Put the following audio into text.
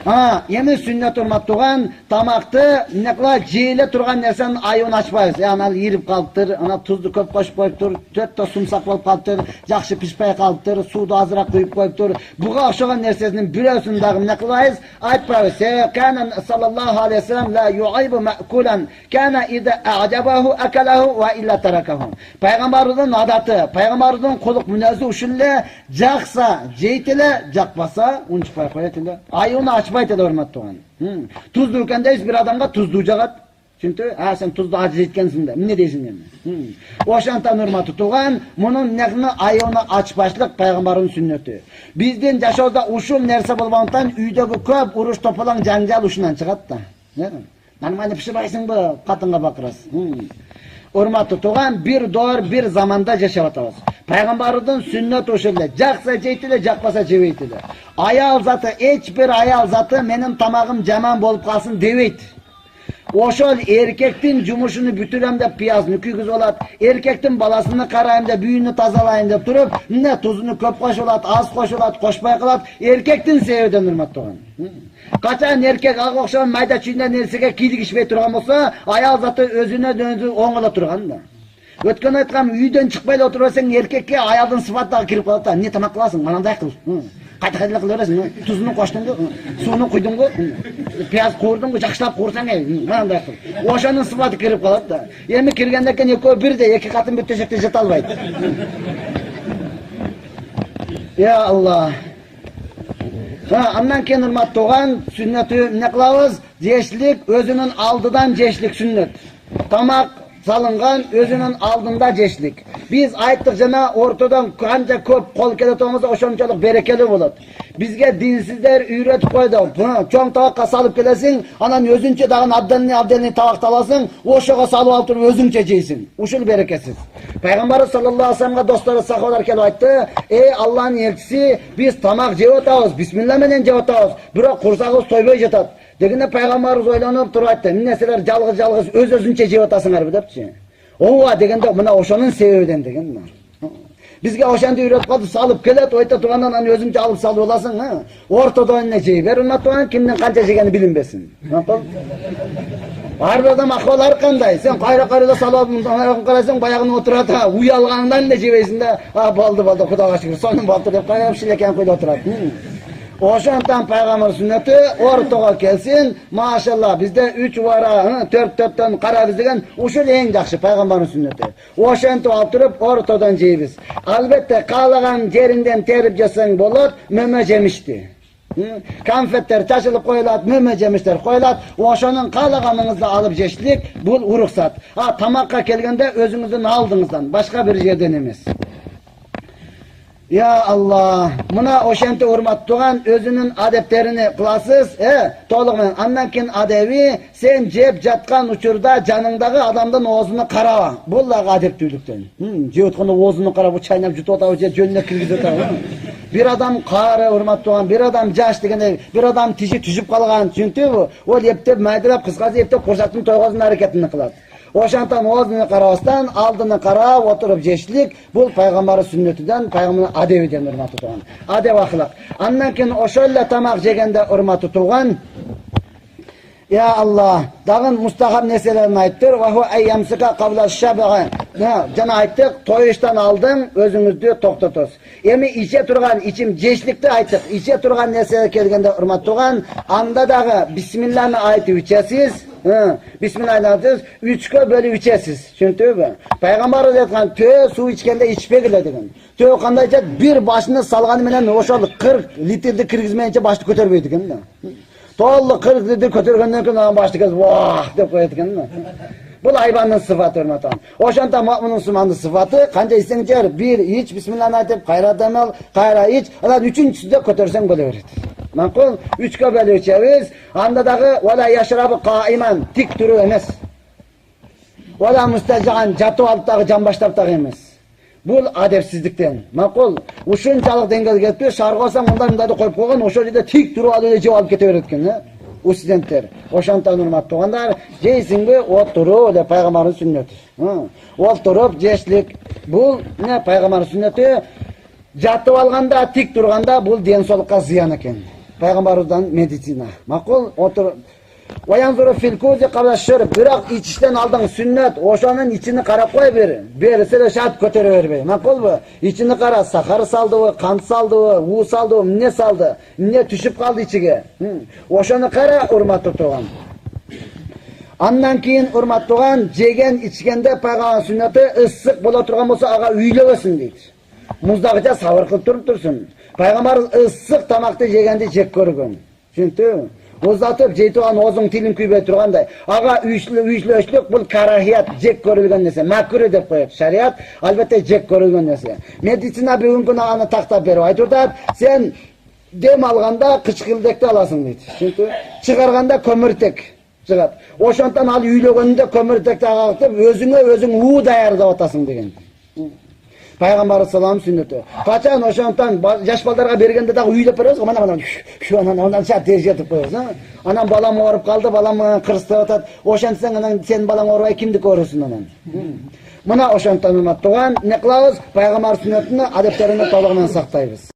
Эми сүннөт урматтууган тамакты некла жейле турган нерсени айыбын ачпайбыз. Анан ирип калыптыр, ана тузду көп кошуп коюптур, төттө сумсак болуп калыптыр, жакшы пишпей калыптыр, сууду азыраак куюп коюптур. Буга окшогон нерсесинин бирөөсүн дагы эмне кылбайбыз? Айтпайбыз. Кана саллаллаху алейхи вассалам ла юайбу маъкулан, кана ида а'жабаху акалаху ва илля таракаху. Пайгамбардын адаты, пайгамбардын кулук мүнөзү ушул эле, жакса жейт эле, жакпаса унчпай коет эле. Айыбын ачпайт эле урматтууган. Тузду экендейбиз, бир адамга тузду жагат. Түшүнтү? Сен тузду аз жейткенсиң да. Эмне дейсиң эми? Ошондон урматтуу тууган, мунун негни айыбын ачпашлык пайгамбардын сүннөтү. Биздин жашоодо ушул нерсе болбогондуктан үйдөгү көп уруш тополоң жаңжал ушунан чыгат да. Нормально пиширбайсыңбы, катынга бакырасың. Урматтуу тууган, бир доор, бир заманда жашап атабыз. Пайгамбардын сүннөтү ушул эле. Жакса жейт эле, жакпаса жебейт эле. Аял заты, эч бир аял заты менин тамагым жаман болуп калсын дебейт. Ошол эркектин жумушуну бүтүрөм деп пиязны күйгүзүп алат, эркектин баласыны карайм деп, үйүнү тазалайм деп туруп, эмне тузуну көп кошуп алат, аз кошуп алат, кошпой калат, эркектин себебинен урматтууган. Качан эркек ага окшогон майда чүйдө нерсеге кийлигишпей турган болсо, аял заты өзүнө өзү оңоло турган да. Өткөн айткам, үйдөн чыкпай эле отуруп алсаң, эркекке аялдын сыфаты дагы кирип калат да. Эмне тамак кыласың? Манандай кыл. Кайта кыла бересиң, тузуну коштуңбу, сууну куйдуңбу, пияз куурдуңбу, жакшылап куурсаң, мынандай кыл. Ошонун сыфаты кирип калат да. Эми киргенден кийин экөө бирдей, эки катын бир төшөктө жата албайт. Я Аллах. Андан кийин урматтууган, сүннөтү эмне кылабыз? Жешлик өзүнүн алдыдан жешлик сүннөт. Тамак салынган өзүнүн алдында жешлик. Биз айттык жана ортодон канча көп кол келет болсо ошончолук берекелүү болот. Бизге динсиздер үйрөтүп койду. Чоң табакка салып келесиң, анан өзүнчө дагы абдельный табакты аласың, ошого салып алып туруп өзүңчө жейсиң. Ушул берекесиз. Пайгамбар саллаллаху алейхи вассаламга достору сахабалар келип айтты: "Эй Аллахтын элчиси, биз тамак жеп атабыз, бисмилла менен жеп атабыз, бирок курсагыбыз тойбой жатат." Дегенде пайгамбарыбыз ойлонуп туруп айтты: "Эмне силер жалгыз өзүнчө жеп атасыңарбы?" депчи. Ооба дегенде мына ошонун себебинен деген. Бизге ошондо үйрөтүп калды, салып келет, ойто тургандан анан өзүңчө алып салып аласың, ортодо эмне жей бер, унатпаган кимдин канча жегени билинбесин. Ар бир адам акыбалы ар кандай. Сен кайра салып карасаң, баягыны отурат, уялганыңдан эмне жебейсиң да, болду, Кудайга шүгүр, сонун болду деп кайрап шилекен куйда отурат. Ошондон пайгамбар сүннөтү ортого келсин, машалла, бизде 3 бара, 4-4төн карабыз деген ушул эң жакшы пайгамбардын сүннөтү. Ошентип алып туруп ортодон жейбиз. Албетте каалаган жериңден терип жесең болот, мөмө жемишти. Конфеттер чачылып коюлат, мөмө жемиштер коюлат, ошонун каалаганыңызды алып жешлик бул уруксат. Тамакка келгенде өзүңүздүн алдыңыздан, башка бир жерден эмес. Ya Allah, mına oşente urmattığın özünün adetlerini kılasız, toluk men. Andan keyin adevi, sen jep jatkan uçurda canındagı adamdın oğuzunu karaba. Bullaga adeptүүлүктөн. Jep atkanda oğuzunu karaba, çaynap jutup ataba, jönüne kirgizip ataba. Bir adam kara urmattığın, bir adam jaş degende, bir adam tişi tüzüp kalgan, çünkü bu, ol eptep, maydırap, kıskazı eptep, kursaktın toygozun hareketini kılat. Ошонтон оозуну карабастан алдыны карап отуруп жешlik бул пайгамбардын сүннөтүдөн, пайгамбардын адебиден урматтуу тууган. Адеп акылык. Андан кийин ошол эле тамак жегенде урматтуу тууган, Ya Allah, dağın mustahab neselelerini ayttır. Ve hu eyyamsika kavla şabağa. Jana ayttık, toyuştan aldın, özünüzdü toktatız. Emi içe turgan, içim jeşlikti ayttık. İçe turgan nesele kelgende urmat tuğan, anda dağı Bismillah'ını aytı içesiz. Bismillah'ını aytı 3'e bölü içesiz. Çünkü Peygamber aytkan, tö su içkende içpegile degan. Tö kandayca bir başını salganı menen oşol 40 litrede kirgizmeyince başını kötörmeydi degan. To'liq 40 litr ko'targandan keyin boshni kesib, "Voh" deb qo'yadigan-da. Bu hayvonning sifati hurmatdan. O'shanda mo'minning sumanning sifati qancha isingcha bir ich bismillahni aytib, qayradan ol, qayra ich, ana 3-chisida ko'tarsang bo'laveradi. Ma'qul 3ga bo'lishamiz. Andadagi wala yashrabu qa'iman, tik turib emas. Wala mustajan, jatib olibdagi jambashtabdagi emas. Bu adepsizlikten. Ma'qul, uşunchalik dengel ketdi, sharg'osam unda qo'yib qo'ygan, o'sha yerda tik turib olib javob ketaveradigan, u studentlar. O'shandan hurmat tuğanlar, jeysingmi o'tirib, deb payg'ambarning sunnati. O'tirib jeshlik. Bu ne payg'ambarning sunnati? Jatib olganda, tik turganda bu densoqqa ziyon ekan. пайгамбарыбыздан медицина. Макул отур. Ваянзуру филкузи кабашыр. Бирок ичиштен алдың сүннет, ошонун ичини карап кой бер. Берсе де шат көтөрө бербей. Макулбу? Ичини кара, сахар салдыбы, кант салдыбы, уу салдыбы, эмне салды? Эмне түшүп калды ичиге? Ошону кара, урматтуу тууган. Андан кийин урматтууган, жеген ичкенде пайгамбар сүннөтү ысык боло турган болсо ага үйлөбөсүн дейт. Муздагыча сабыр кылып туруп турсун. Пайгамбар ысык тамакты жегенди жек көргөн. Түшүндүңбү? Узатып жейт турган оозуң тилиң күйбөй тургандай. Ага үйшлөчлүк бул карахият, жек көрүлгөн нерсе. Макруh деп коет. Шариат албетте жек көрүлгөн нерсе. Медицина бүгүнкү күнү аны тактап берип айтып атат. Сен дем алганда кычкылдекти аласың дейт. Түшүндүңбү? Чыгарганда көмүртек чыгат. Ошондон ал үйлөгөндө көмүртекти агартып, өзүң уу даярдап атасың деген. Пайгамбар салам сүннөтү. Качан ошондон жаш балдарга бергенде дагы үйлөп беребиз, анан чат тез жетип коебуз. Анан балам ооруп калды, балам кырстап атат. Ошентсең анан сен балаң оорубай кимдики оорусун анан? Мына ошондон урматтуу тууган, эмне кылабыз? Пайгамбар сүннөтүнү, адептерин толугу менен сактайбыз.